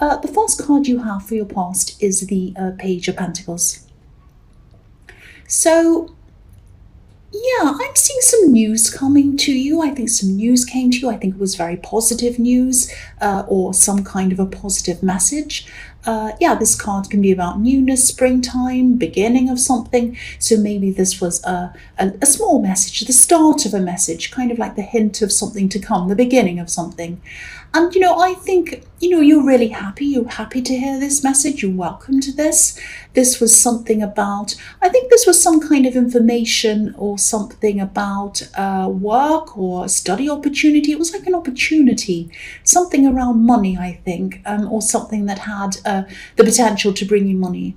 The first card you have for your past is the Page of Pentacles. So, yeah, I'm seeing some news coming to you. I think some news came to you. I think it was very positive news or some kind of a positive message. Yeah, this card can be about newness, springtime, beginning of something. So maybe this was a small message, the start of a message, kind of like the hint of something to come, the beginning of something. And, I think, you're really happy. You're happy to hear this message. You're welcome to this. This was something about, I think this was some kind of information or something about work or study opportunity. It was like an opportunity, something around money, I think, or something that had the potential to bring you money.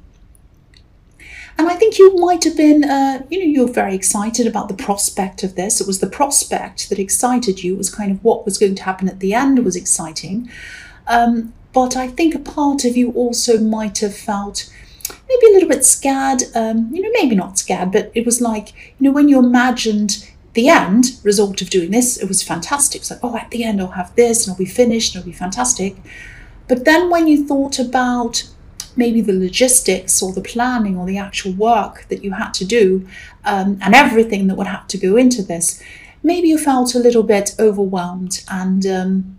And I think you might have been, you're very excited about the prospect of this. It was the prospect that excited you. It was kind of what was going to happen at the end was exciting. But I think a part of you also might have felt maybe a little bit scared, maybe not scared, but it was like, when you imagined the end result of doing this, it was fantastic. It's like, oh, at the end I'll have this and I'll be finished and it'll be fantastic. But then when you thought about maybe the logistics or the planning or the actual work that you had to do and everything that would have to go into this, maybe you felt a little bit overwhelmed. And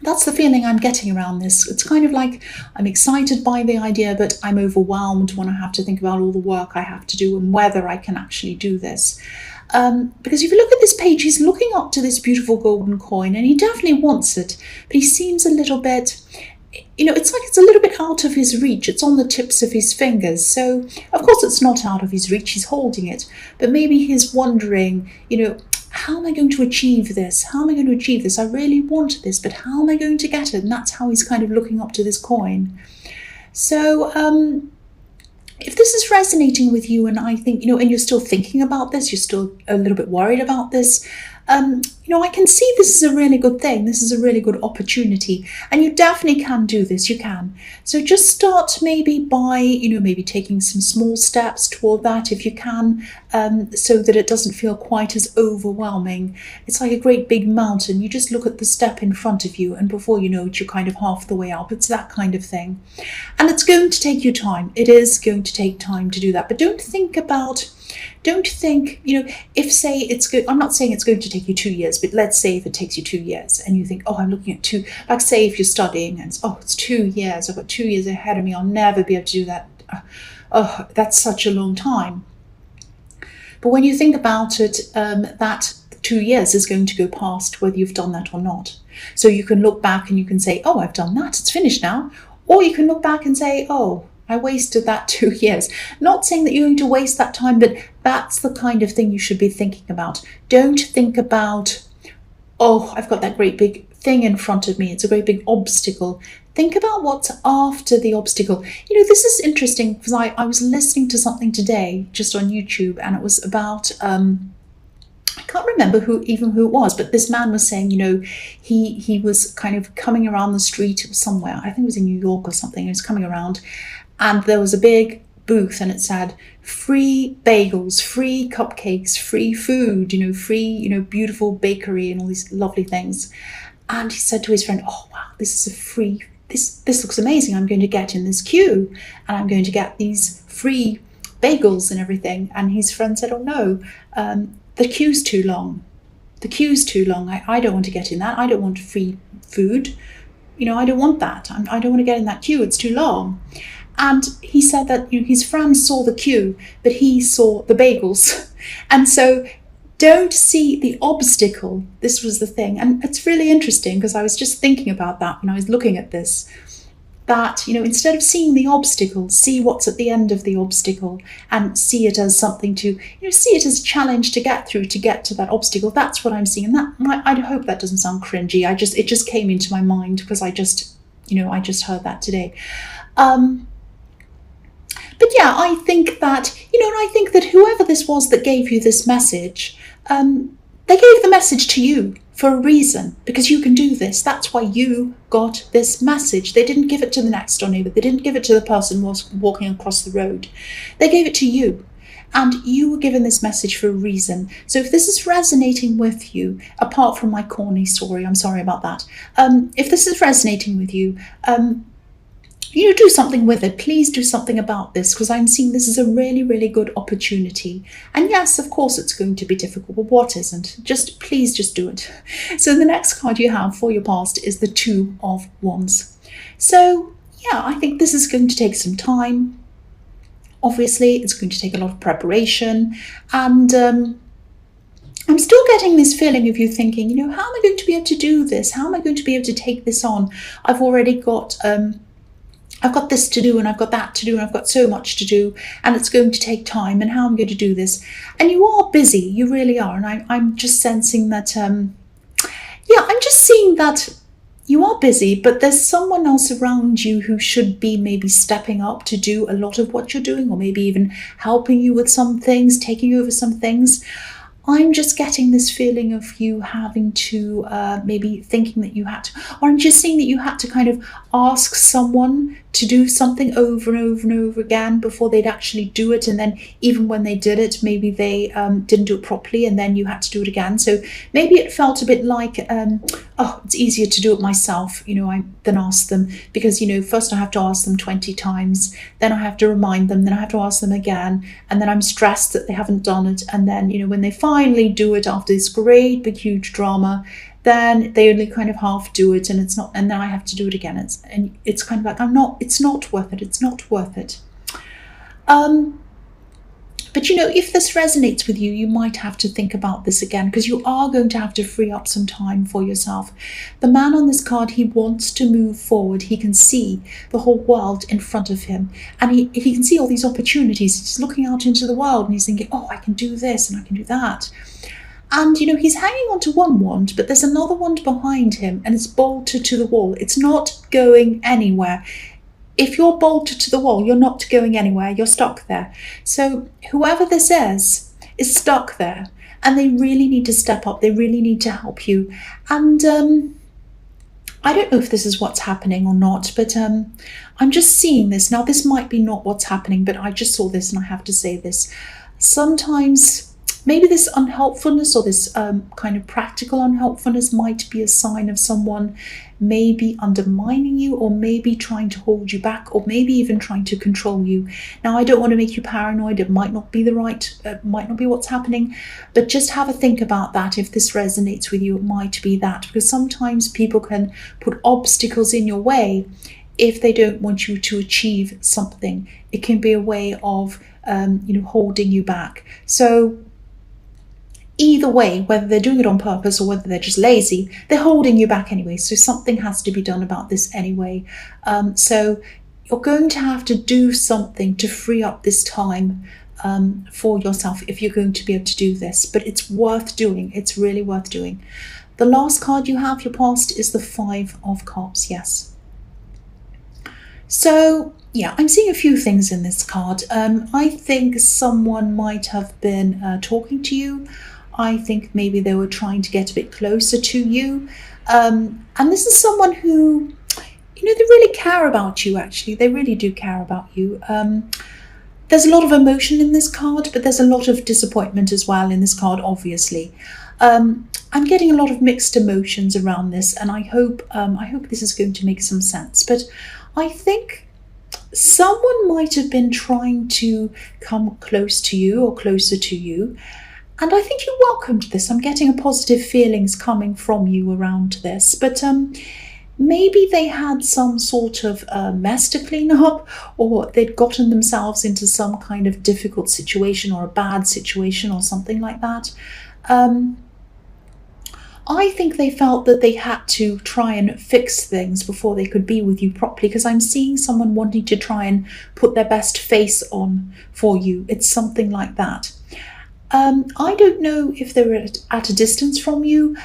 that's the feeling I'm getting around this. It's kind of like I'm excited by the idea, but I'm overwhelmed when I have to think about all the work I have to do and whether I can actually do this. Because if you look at this page, he's looking up to this beautiful golden coin and he definitely wants it, but he seems a little bit, it's like it's a little bit out of his reach. It's on the tips of his fingers. So, of course, it's not out of his reach. He's holding it. But maybe he's wondering, how am I going to achieve this? How am I going to achieve this? I really want this, but how am I going to get it? And that's how he's kind of looking up to this coin. So, if this is resonating with you, and I think, and you're still thinking about this, you're still a little bit worried about this, I can see this is a really good thing. This is a really good opportunity. And you definitely can do this. You can. So just start maybe by, maybe taking some small steps toward that if you can, so that it doesn't feel quite as overwhelming. It's like a great big mountain. You just look at the step in front of you and before you know it, you're kind of half the way up. It's that kind of thing. And it's going to take you time. It is going to take time to do that. But don't think, if say it's good, I'm not saying it's going to take you 2 years, but let's say if it takes you 2 years and you think, oh, I'm looking at like say if you're studying and it's 2 years, I've got 2 years ahead of me, I'll never be able to do that. Oh, that's such a long time. But when you think about it, that 2 years is going to go past whether you've done that or not. So you can look back and you can say, oh, I've done that, it's finished now. Or you can look back and say, oh, I wasted that 2 years. Not saying that you're going to waste that time, but that's the kind of thing you should be thinking about. Don't think about, oh, I've got that great big thing in front of me. It's a great big obstacle. Think about what's after the obstacle. This is interesting because I was listening to something today just on YouTube, and it was about, I can't remember who it was, but this man was saying, he was kind of coming around the street somewhere. I think it was in New York or something. He was coming around, and there was a big booth, and it said free bagels, free cupcakes, free food, free, beautiful bakery and all these lovely things. And he said to his friend, oh, wow, this is a free, this looks amazing. I'm going to get in this queue and I'm going to get these free bagels and everything. And his friend said, oh, no, the queue's too long. The queue's too long. I don't want to get in that. I don't want free food. I don't want that. I don't want to get in that queue. It's too long. And he said that his friend saw the queue, but he saw the bagels. And so don't see the obstacle. This was the thing. And it's really interesting because I was just thinking about that when I was looking at this. That, instead of seeing the obstacle, see what's at the end of the obstacle and see it as something to, see it as a challenge to get through, to get to that obstacle. That's what I'm seeing. And I hope that doesn't sound cringy. It just came into my mind because I just heard that today. But yeah, I think that, whoever this was that gave you this message, they gave the message to you for a reason, because you can do this. That's why you got this message. They didn't give it to the next door neighbor. They didn't give it to the person who was walking across the road. They gave it to you. and you were given this message for a reason. So if this is resonating with you, apart from my corny story, I'm sorry about that. If this is resonating with you, do something with it. Please do something about this, because I'm seeing this as a really, really good opportunity. And yes, of course, it's going to be difficult, but what isn't? Please just do it. So the next card you have for your past is the Two of Wands. So yeah, I think this is going to take some time. Obviously, it's going to take a lot of preparation. And I'm still getting this feeling of you thinking, how am I going to be able to do this? How am I going to be able to take this on? I've already got... I've got this to do, and I've got that to do, and I've got so much to do, and it's going to take time, and how I'm going to do this. And you are busy, you really are. And I'm just sensing that, I'm just seeing that you are busy, but there's someone else around you who should be maybe stepping up to do a lot of what you're doing, or maybe even helping you with some things, taking over some things. I'm just getting this feeling of you having to maybe thinking that you had to, or I'm just seeing that you had to kind of ask someone to do something over and over and over again before they'd actually do it. And then even when they did it, maybe they didn't do it properly, and then you had to do it again. So maybe it felt a bit like, it's easier to do it myself, than ask them, because, first I have to ask them 20 times, then I have to remind them, then I have to ask them again, and then I'm stressed that they haven't done it. And then, when they finally do it after this great big huge drama, then they only kind of half do it, and then I have to do it again. It's kind of like, it's not worth it. It's not worth it. But if this resonates with you, you might have to think about this again, because you are going to have to free up some time for yourself. The man on this card, he wants to move forward. He can see the whole world in front of him, and he can see all these opportunities. He's looking out into the world, and he's thinking, I can do this and I can do that. And, he's hanging on to one wand, but there's another wand behind him, and it's bolted to the wall. It's not going anywhere. If you're bolted to the wall, you're not going anywhere. You're stuck there. So whoever this is stuck there, and they really need to step up. They really need to help you. And I don't know if this is what's happening or not, but I'm just seeing this. Now, this might be not what's happening, but I just saw this, and I have to say this. Sometimes... maybe this unhelpfulness, or this kind of practical unhelpfulness, might be a sign of someone maybe undermining you, or maybe trying to hold you back, or maybe even trying to control you. Now, I don't want to make you paranoid. It might not be might not be what's happening, but just have a think about that. If this resonates with you, it might be that, because sometimes people can put obstacles in your way if they don't want you to achieve something. It can be a way of, holding you back. So either way, whether they're doing it on purpose or whether they're just lazy, they're holding you back anyway. So something has to be done about this anyway. So you're going to have to do something to free up this time for yourself if you're going to be able to do this. But it's worth doing. It's really worth doing. The last card you have, your past, is the Five of Cups. Yes. So yeah, I'm seeing a few things in this card. I think someone might have been talking to you. I think maybe they were trying to get a bit closer to you. And this is someone who, they really care about you, actually. They really do care about you. There's a lot of emotion in this card, but there's a lot of disappointment as well in this card, obviously. I'm getting a lot of mixed emotions around this, and I hope this is going to make some sense. But I think someone might have been trying to come close to you or closer to you, and I think you welcomed this. I'm getting a positive feelings coming from you around this, but maybe they had some sort of mess to clean up, or they'd gotten themselves into some kind of difficult situation or a bad situation or something like that. I think they felt that they had to try and fix things before they could be with you properly, because I'm seeing someone wanting to try and put their best face on for you. It's something like that. I don't know if they're at a distance from you.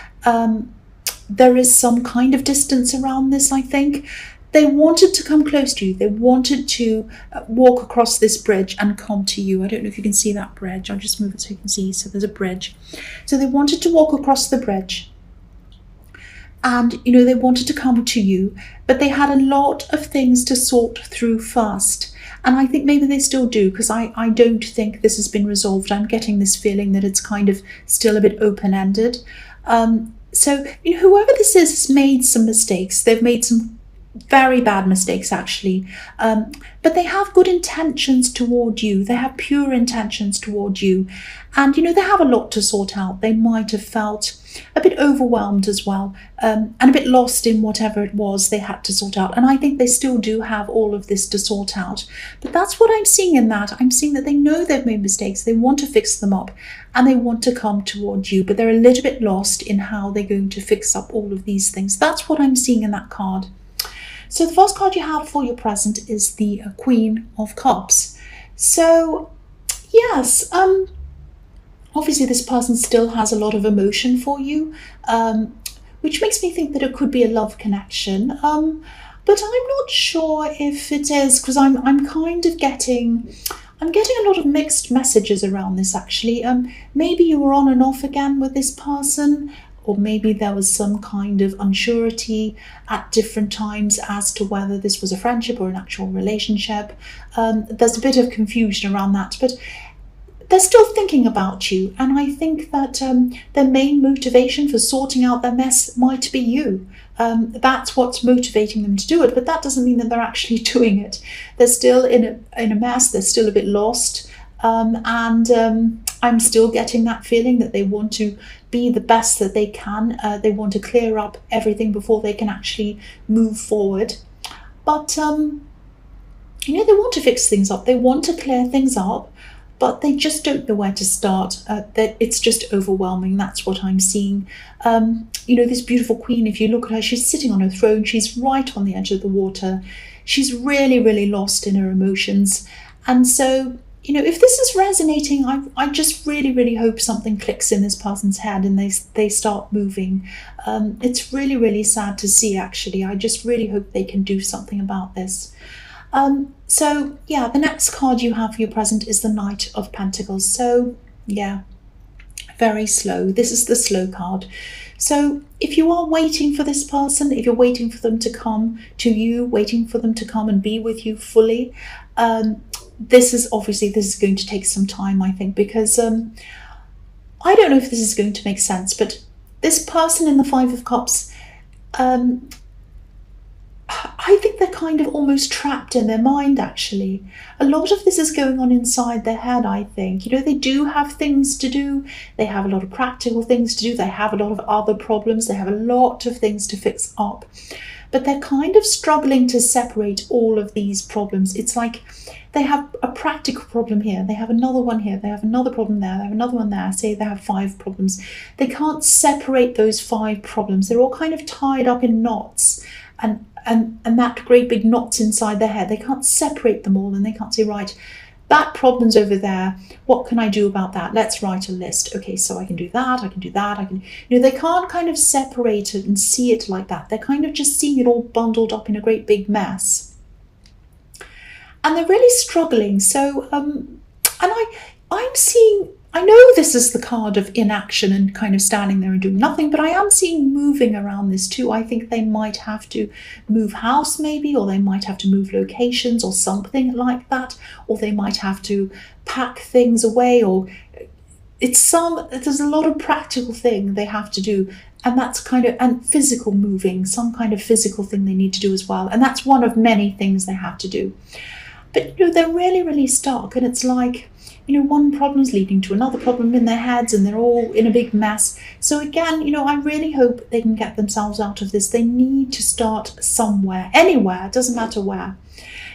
There is some kind of distance around this, I think. They wanted to come close to you. They wanted to walk across this bridge and come to you. I don't know if you can see that bridge. I'll just move it so you can see. So there's a bridge. So they wanted to walk across the bridge. and they wanted to come to you, but they had a lot of things to sort through first. And I think maybe they still do, because I don't think this has been resolved. I'm getting this feeling that it's kind of still a bit open-ended. So whoever this is has made some mistakes. They've made some very bad mistakes, actually. But they have good intentions toward you. They have pure intentions toward you. And, they have a lot to sort out. They might have felt a bit overwhelmed as well, and a bit lost in whatever it was they had to sort out. And I think they still do have all of this to sort out. But that's what I'm seeing in that. I'm seeing that they know they've made mistakes. They want to fix them up, and they want to come toward you. But they're a little bit lost in how they're going to fix up all of these things. That's what I'm seeing in that card. So the first card you have for your present is the Queen of Cups. So, yes, obviously this person still has a lot of emotion for you, which makes me think that it could be a love connection. But I'm not sure if it is, because I'm kind of getting a lot of mixed messages around this, actually. Maybe you were on and off again with this person, or maybe there was some kind of unsurety at different times as to whether this was a friendship or an actual relationship. There's a bit of confusion around that, but they're still thinking about you. And I think that their main motivation for sorting out their mess might be you. That's what's motivating them to do it, but that doesn't mean that they're actually doing it. They're still in a mess, they're still a bit lost. I'm still getting that feeling that they want to be the best that they can. They want to clear up everything before they can actually move forward. But, they want to fix things up. They want to clear things up, but they just don't know where to start. That it's just overwhelming. That's what I'm seeing. This beautiful queen, if you look at her, she's sitting on her throne. She's right on the edge of the water. She's really, really lost in her emotions. And so, if this is resonating, I just really, really hope something clicks in this person's head and they start moving. It's really, really sad to see, actually. I just really hope they can do something about this. So, yeah, the next card you have for your present is the Knight of Pentacles. So, yeah, very slow. This is the slow card. So if you are waiting for this person, if you're waiting for them to come to you, waiting for them to come and be with you fully, this is going to take some time, I think, because I don't know if this is going to make sense, but this person in the Five of Cups, I think they're kind of almost trapped in their mind, actually. A lot of this is going on inside their head, I think. They do have things to do. They have a lot of practical things to do. They have a lot of other problems. They have a lot of things to fix up. But they're kind of struggling to separate all of these problems. It's like they have a practical problem here. They have another one here. They have another problem there. They have another one there. Say they have 5 problems. They can't separate those 5 problems. They're all kind of tied up in knots. And that great big knots inside their head, they can't separate them all, and they can't say, right, that problem's over there, what can I do about that? Let's write a list. Okay, so I can do that, I can do that, I can, they can't kind of separate it and see it like that. They're kind of just seeing it all bundled up in a great big mess. And they're really struggling. So, and I'm seeing, I know this is the card of inaction and kind of standing there and doing nothing, but I am seeing moving around this too. I think they might have to move house maybe, or they might have to move locations or something like that, or they might have to pack things away, or there's a lot of practical thing they have to do. And that's and physical moving, some kind of physical thing they need to do as well. And that's one of many things they have to do. But, they're really, really stuck, and it's like, one problem's leading to another problem in their heads, and they're all in a big mess. So again, I really hope they can get themselves out of this. They need to start somewhere, anywhere, it doesn't matter where.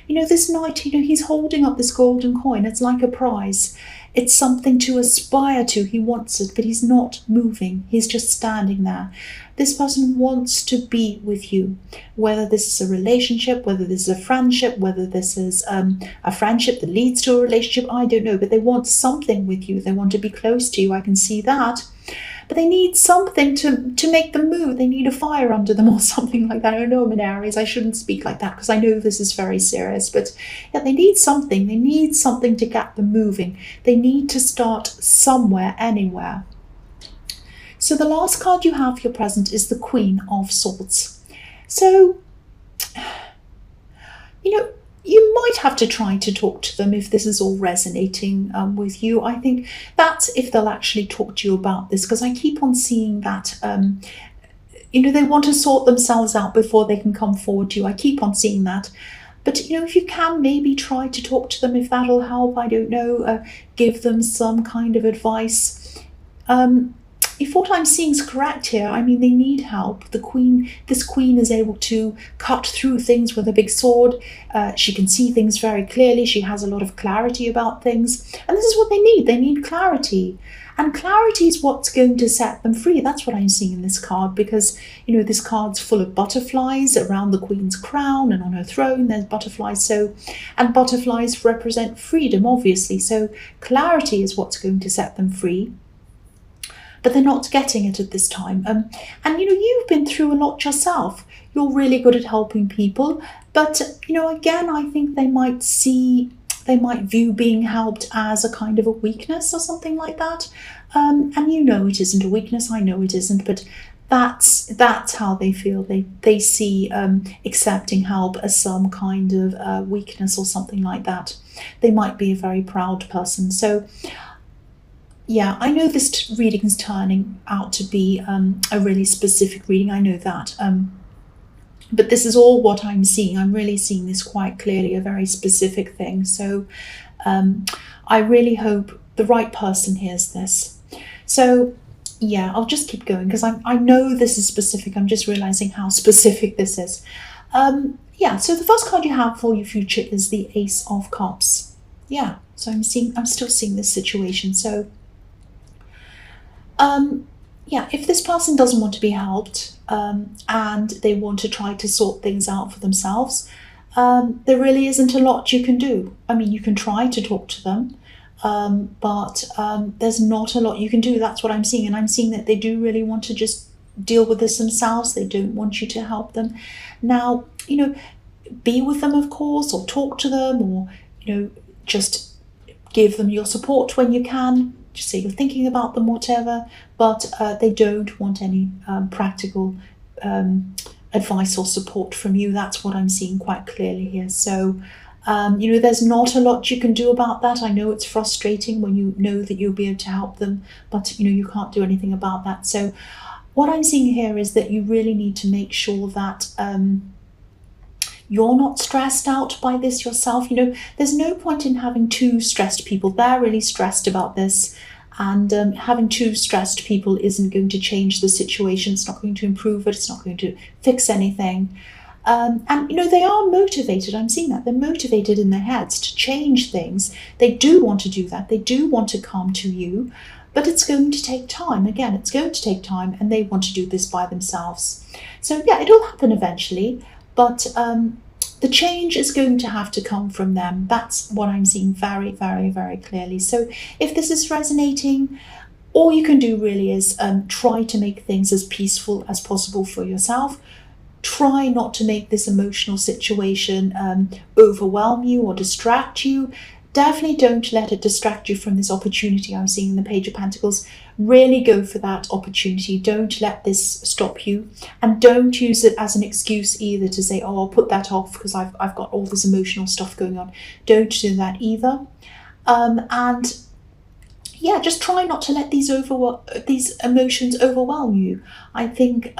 This knight, he's holding up this golden coin. It's like a prize. It's something to aspire to. He wants it, but he's not moving. He's just standing there. This person wants to be with you, whether this is a relationship, whether this is a friendship, whether this is a friendship that leads to a relationship, I don't know, but they want something with you. They want to be close to you. I can see that. But they need something to make them move. They need a fire under them or something like that. I don't know, I'm in Aries. I shouldn't speak like that because I know this is very serious. But yeah, they need something. They need something to get them moving. They need to start somewhere, anywhere. So the last card you have for your present is the Queen of Swords. So, you know, you might have to try to talk to them if this is all resonating with you. I think that's if they'll actually talk to you about this, because I keep on seeing that, they want to sort themselves out before they can come forward to you. I keep on seeing that. But, if you can maybe try to talk to them, if that'll help, I don't know, give them some kind of advice. If what I'm seeing is correct here, I mean, they need help. This queen is able to cut through things with a big sword. She can see things very clearly. She has a lot of clarity about things. And this is what they need. They need clarity. And clarity is what's going to set them free. That's what I'm seeing in this card, because, this card's full of butterflies around the queen's crown, and on her throne there's butterflies. And butterflies represent freedom, obviously. So clarity is what's going to set them free. But they're not getting it at this time. And you've been through a lot yourself. You're really good at helping people. But, again, I think they might view being helped as a kind of a weakness or something like that. And it isn't a weakness. I know it isn't, but that's how they feel. They see accepting help as some kind of weakness or something like that. They might be a very proud person. So, yeah, I know this reading is turning out to be a really specific reading. I know that. But this is all what I'm seeing. I'm really seeing this quite clearly, a very specific thing. So I really hope the right person hears this. So, yeah, I'll just keep going, because I know this is specific. I'm just realizing how specific this is. Yeah, so the first card you have for your future is the Ace of Cups. Yeah, so I'm still seeing this situation. So, yeah, if this person doesn't want to be helped and they want to try to sort things out for themselves, there really isn't a lot you can do. I mean, you can try to talk to them, but there's not a lot you can do. That's what I'm seeing. And I'm seeing that they do really want to just deal with this themselves. They don't want you to help them. Now, be with them, of course, or talk to them, or, just give them your support when you can. Just say you're thinking about them, whatever, but they don't want any practical advice or support from you. That's what I'm seeing quite clearly here. So, there's not a lot you can do about that. I know it's frustrating when you know that you'll be able to help them, but, you can't do anything about that. So what I'm seeing here is that you really need to make sure that you're not stressed out by this yourself. There's no point in having two stressed people. They're really stressed about this. And having two stressed people isn't going to change the situation. It's not going to improve it. It's not going to fix anything. And, they are motivated. I'm seeing that. They're motivated in their heads to change things. They do want to do that. They do want to come to you. But it's going to take time. Again, it's going to take time. And they want to do this by themselves. So, yeah, it'll happen eventually. But the change is going to have to come from them. That's what I'm seeing very, very, very clearly. So if this is resonating, all you can do really is try to make things as peaceful as possible for yourself. Try not to make this emotional situation overwhelm you or distract you. Definitely don't let it distract you from this opportunity I'm seeing in the Page of Pentacles. Really go for that opportunity. Don't let this stop you. And don't use it as an excuse either to say, oh, I'll put that off because I've got all this emotional stuff going on. Don't do that either. And yeah, just try not to let these emotions overwhelm you. I think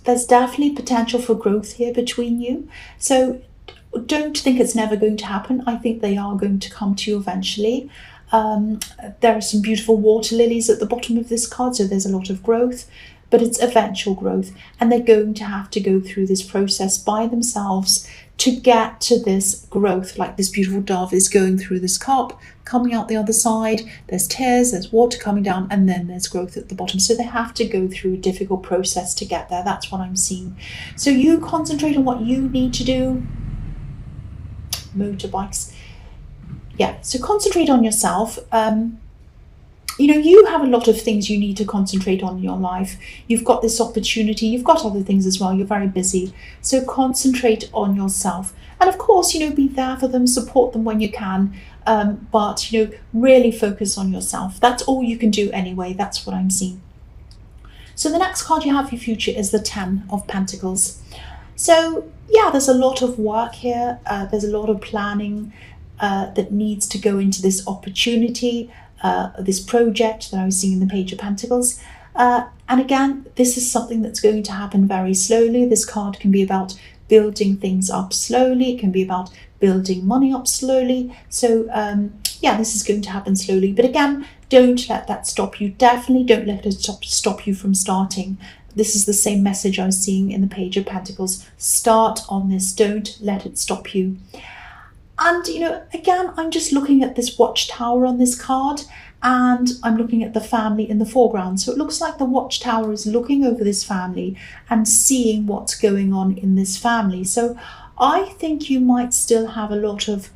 there's definitely potential for growth here between you. So don't think it's never going to happen. I think they are going to come to you eventually. There are some beautiful water lilies at the bottom of this card, so there's a lot of growth, but it's eventual growth, and they're going to have to go through this process by themselves to get to this growth, like this beautiful dove is going through this cup, coming out the other side. There's tears, there's water coming down, and then there's growth at the bottom. So they have to go through a difficult process to get there. That's what I'm seeing. So you concentrate on what you need to do. Motorbikes. Yeah, so concentrate on yourself. You have a lot of things you need to concentrate on in your life. You've got this opportunity. You've got other things as well. You're very busy. So concentrate on yourself. And of course, be there for them, support them when you can. But, really focus on yourself. That's all you can do anyway. That's what I'm seeing. So the next card you have for your future is the Ten of Pentacles. So yeah, there's a lot of work here. There's a lot of planning that needs to go into this opportunity, this project that I was seeing in the Page of Pentacles. And again, this is something that's going to happen very slowly. This card can be about building things up slowly. It can be about building money up slowly. So yeah, this is going to happen slowly. But again, don't let that stop you. Definitely don't let it stop you from starting. This is the same message I was seeing in the Page of Pentacles. Start on this. Don't let it stop you. And, you know, again, I'm just looking at this watchtower on this card, and I'm looking at the family in the foreground. So it looks like the watchtower is looking over this family and seeing what's going on in this family. So I think you might still have a lot of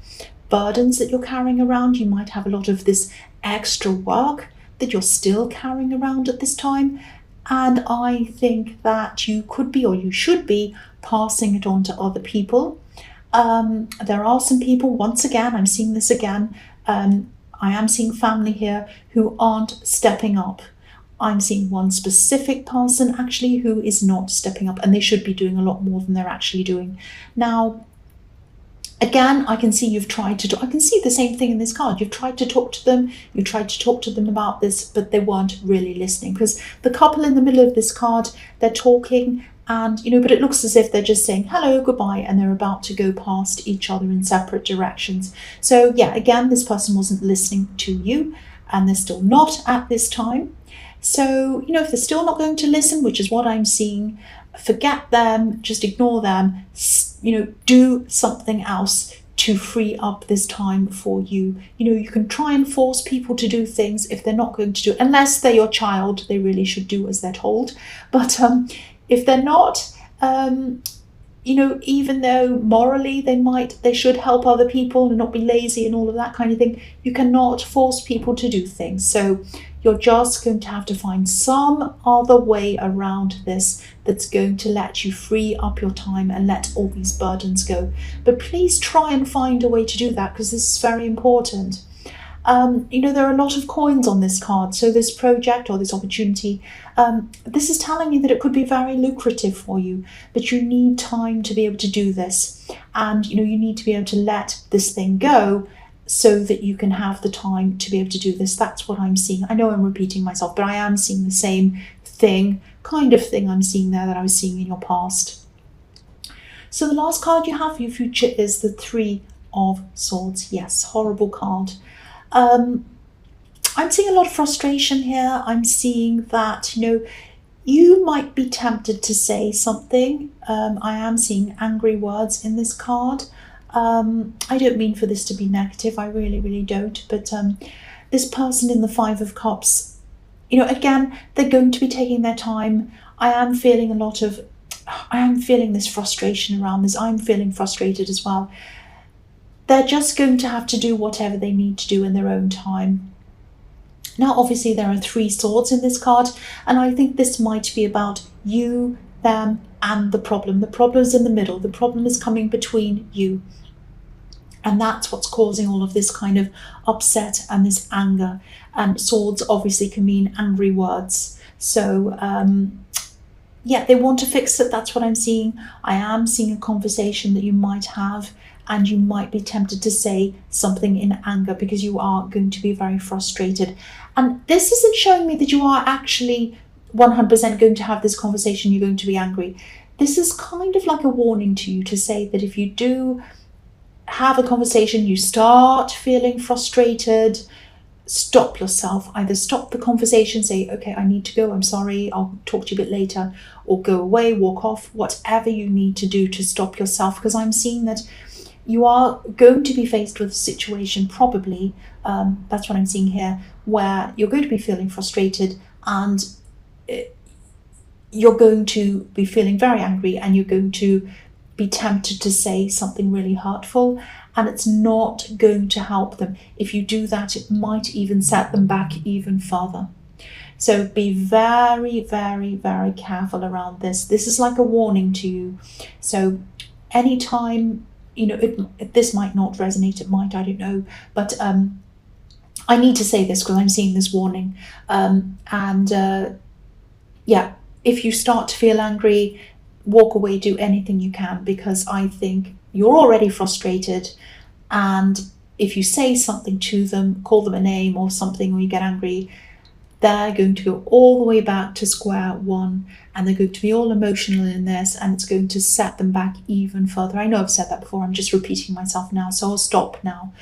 burdens that you're carrying around. You might have a lot of this extra work that you're still carrying around at this time. And I think that you could be, or you should be, passing it on to other people. There are some people, once again, I'm seeing this again, I am seeing family here who aren't stepping up. I'm seeing one specific person actually who is not stepping up, and they should be doing a lot more than they're actually doing. Now, again, I can see you've tried to, I can see the same thing in this card. You've tried to talk to them, you tried to talk to them about this, but they weren't really listening, because the couple in the middle of this card, they're talking, and, you know, but it looks as if they're just saying hello, goodbye, and they're about to go past each other in separate directions. So yeah, again, this person wasn't listening to you, and they're still not at this time. So, you know, if they're still not going to listen, which is what I'm seeing, forget them, just ignore them, you know, do something else to free up this time for you. You know, you can try and force people to do things. If they're not going to do it, unless they're your child, they really should do as they're told. But if they're not, you know, even though morally they should help other people and not be lazy and all of that kind of thing, you cannot force people to do things. So you're just going to have to find some other way around this that's going to let you free up your time and let all these burdens go. But please try and find a way to do that, because this is very important. You know, there are a lot of coins on this card. So this project or this opportunity, this is telling you that it could be very lucrative for you, but you need time to be able to do this. And, you know, you need to be able to let this thing go so that you can have the time to be able to do this. That's what I'm seeing. I know I'm repeating myself, but I am seeing the same thing, kind of thing I'm seeing there that I was seeing in your past. So the last card you have for your future is the Three of Swords. Yes, horrible card. I'm seeing a lot of frustration here. I'm seeing that, you know, you might be tempted to say something. I am seeing angry words in this card. I don't mean for this to be negative, I really, really don't. But this person in the Five of Cups, you know, again, they're going to be taking their time. I am feeling this frustration around this. I'm feeling frustrated as well. They're just going to have to do whatever they need to do in their own time. Now, obviously, there are Three Swords in this card, and I think this might be about you, them, and the problem. The problem is in the middle. The problem is coming between you. And that's what's causing all of this kind of upset and this anger. And swords obviously can mean angry words. So, yeah, they want to fix it. That's what I'm seeing. I am seeing a conversation that you might have, and you might be tempted to say something in anger because you are going to be very frustrated. And this isn't showing me that you are actually 100% going to have this conversation, you're going to be angry. This is kind of like a warning to you to say that if you do have a conversation, you start feeling frustrated, stop yourself. Either stop the conversation, say, okay, I need to go, I'm sorry, I'll talk to you a bit later, or go away, walk off, whatever you need to do to stop yourself, because I'm seeing that you are going to be faced with a situation, probably, that's what I'm seeing here, where you're going to be feeling frustrated, and you're going to be feeling very angry, and you're going to be tempted to say something really hurtful, and it's not going to help them. If you do that, it might even set them back even further. So be very, very, very careful around this. This is like a warning to you. So anytime, you know, this might not resonate, it might, I don't know, but I need to say this because I'm seeing this warning. yeah, if you start to feel angry, walk away, do anything you can, because I think you're already frustrated. And if you say something to them, call them a name or something when you get angry, they're going to go all the way back to square one, and they're going to be all emotional in this, and it's going to set them back even further. I know I've said that before, I'm just repeating myself now, so I'll stop now.